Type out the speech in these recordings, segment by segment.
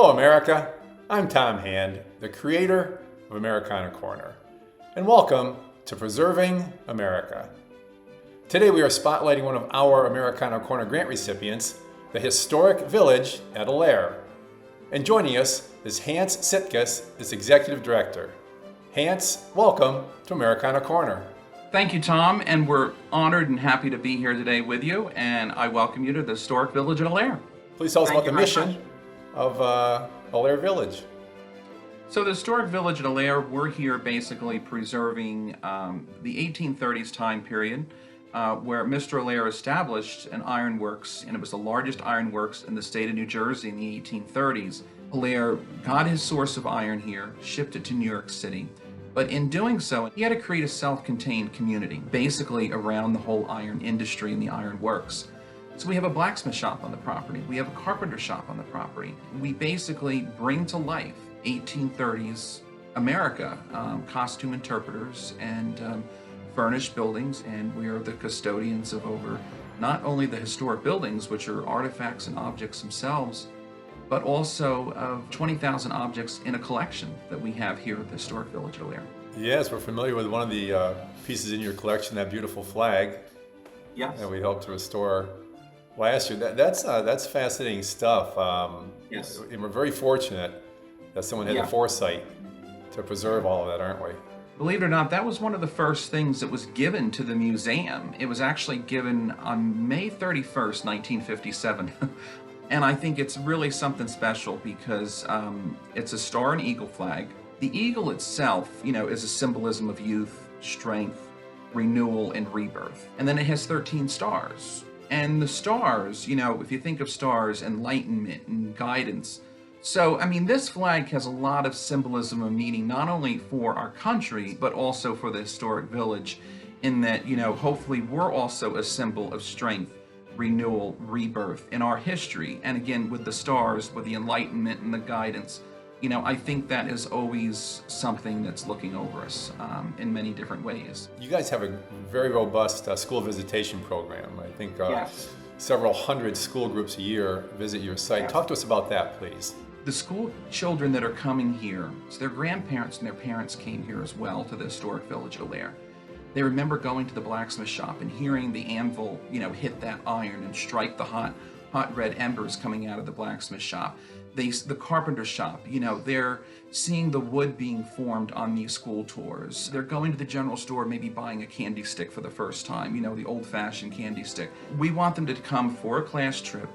Hello, America. I'm Tom Hand, the creator of Americana Corner, and welcome to Preserving America. Today we are spotlighting one of our Americana Corner grant recipients, the historic village at Allaire. And joining us is Hans Sitkus, its executive director. Hans, welcome to Americana Corner. Thank you, Tom, and we're honored and happy to be here today with you, and I welcome you to the historic village at Allaire. Please tell us about the mission of Allaire Village. So the historic village at Allaire, we're here basically preserving the 1830s time period where Mr. Allaire established an iron works, and it was the largest iron works in the state of New Jersey in the 1830s. Allaire got his source of iron here, shipped it to New York City. But in doing so, he had to create a self-contained community, basically around the whole iron industry and the iron works. So we have a blacksmith shop on the property. We have a carpenter shop on the property. We basically bring to life 1830s America, costume interpreters and furnished buildings, and we are the custodians of over not only the historic buildings, which are artifacts and objects themselves, but also of 20,000 objects in a collection that we have here at the historic village of Allaire. Yes, we're familiar with one of the pieces in your collection, that beautiful flag. Yes. That we helped to restore last year. That's fascinating stuff. Yes. And we're very fortunate that someone had the foresight to preserve all of that, aren't we? Believe it or not, that was one of the first things that was given to the museum. It was actually given on May 31st, 1957. And I think it's really something special because it's a star and eagle flag. The eagle itself, is a symbolism of youth, strength, renewal, and rebirth. And then it has 13 stars. And the stars, if you think of stars, enlightenment and guidance. So, this flag has a lot of symbolism and meaning, not only for our country, but also for the historic village, in that, hopefully we're also a symbol of strength, renewal, rebirth in our history. And again, with the stars, with the enlightenment and the guidance, I think that is always something that's looking over us in many different ways. You guys have a very robust school visitation program. I think Yes. several hundred school groups a year visit your site. Yes. Talk to us about that, please. The school children that are coming here, so their grandparents and their parents came here as well to the historic village of Allaire. They remember going to the blacksmith shop and hearing the anvil, hit that iron and strike the hot red embers coming out of the blacksmith shop. The carpenter shop, they're seeing the wood being formed on these school tours. They're going to the general store, maybe buying a candy stick for the first time, the old-fashioned candy stick. We want them to come for a class trip,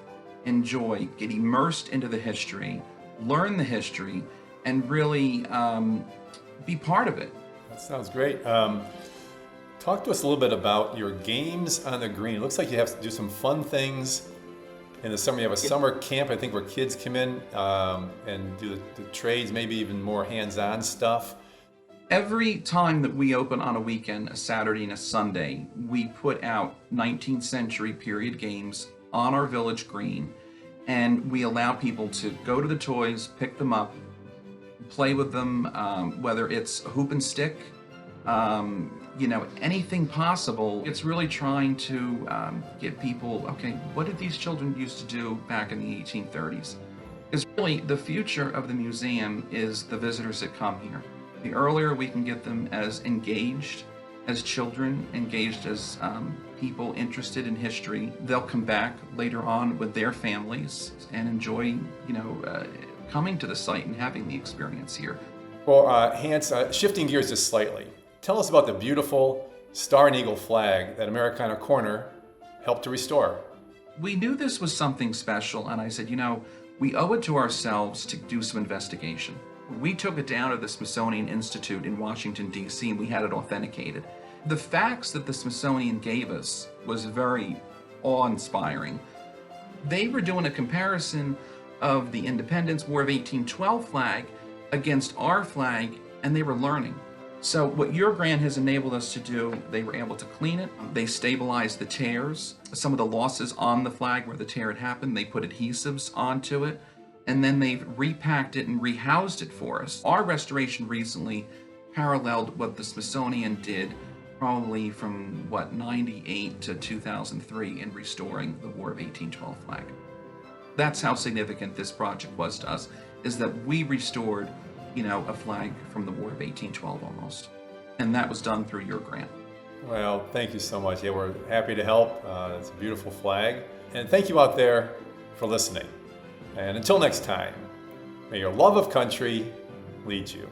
enjoy, get immersed into the history, learn the history, and really be part of it. That sounds great. Talk to us a little bit about your games on the green. It looks like you have to do some fun things in the summer. You have a summer camp, I think, where kids come in and do the trades, maybe even more hands-on stuff. Every time that we open on a weekend, a Saturday and a Sunday, we put out 19th century period games on our village green, and we allow people to go to the toys, pick them up, play with them, whether it's a hoop and stick, anything possible. It's really trying to get people, okay, what did these children used to do back in the 1830s? Because really the future of the museum is the visitors that come here. The earlier we can get them as engaged as children, engaged as people interested in history, they'll come back later on with their families and enjoy, coming to the site and having the experience here. Well, Hans, shifting gears just slightly, tell us about the beautiful Star and Eagle flag that Americana Corner helped to restore. We knew this was something special, and I said, we owe it to ourselves to do some investigation. We took it down to the Smithsonian Institute in Washington, D.C., and we had it authenticated. The facts that the Smithsonian gave us was very awe-inspiring. They were doing a comparison of the Independence War of 1812 flag against our flag, and they were learning. So what your grant has enabled us to do, they were able to clean it. They stabilized the tears. Some of the losses on the flag where the tear had happened, they put adhesives onto it, and then they've repacked it and rehoused it for us. Our restoration recently paralleled what the Smithsonian did probably from, 98 to 2003 in restoring the War of 1812 flag. That's how significant this project was to us. is that we restored, a flag from the War of 1812 almost. And that was done through your grant. Well, thank you so much. Yeah, we're happy to help. It's a beautiful flag. And thank you out there for listening. And until next time, may your love of country lead you.